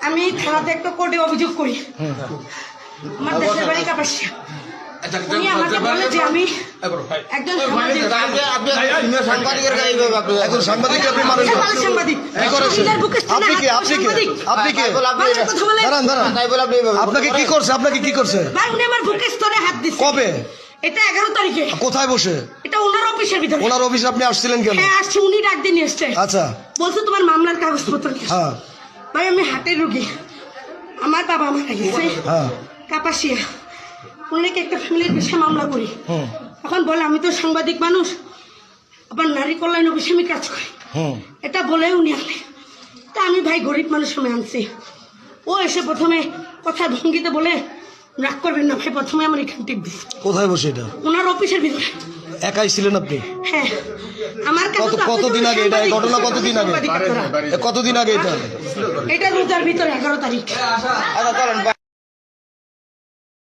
আমি থানাতে একটা কোর্টে অভিযোগ করি। আমার দেশের বাড়ি কাপাসিয়া। উনি আমাকে বলে যে আমি একজন সাংবাদিক। এখন সাংবাদিক আপনি মানুষ সাংবাদিক কি করেছেন? আপনি কি দাঁড়ান দাঁড়ান, আপনাকে কি করছে? আপনাকে কি করছে? ভাই উনি আমার বুকের স্তরে হাত দিচ্ছে। কবে? এটা 11 তারিখে। কোথায় বসে? এটা ওনার অফিসের ভিতরে। ওনার অফিসে আপনি আসছিলেন কেন? হ্যাঁ আসছি, উনি ডাক দিয়ে নিয়ে এসছে। আচ্ছা বলছে তোমার মামলার কাগজপত্র কি? হ্যাঁ ভাই আমি হাটের রোগী, আমার বাবা মারা গেছে হ্যাঁ কাপাসিয়া। উনাকে একটা ফ্যামিলির বিষয়ে মামলা করি। এখন বলে আমি তো সাংবাদিক মানুষ, আবার নারী কল্যাণ অফিসে আমি কাজ করি, এটা বলে উনি আনে। তা আমি ভাই গরিব মানুষ আমি আনছি। ও এসে প্রথমে কথার ভঙ্গিতে বলে রাগ করবেন না ভাই, প্রথমে আমার এখান টিপ দিচ্ছে। কোথায় বসে এটা? ওনার অফিসের ভিতরে। একাই ছিলেন আপনি? হ্যাঁ আমার কাছে তো কতদিন আগে এটা? এই ঘটনা কতদিন আগে? কতদিন আগে এটা? এটা রোজার ভিতরে 11 তারিখ।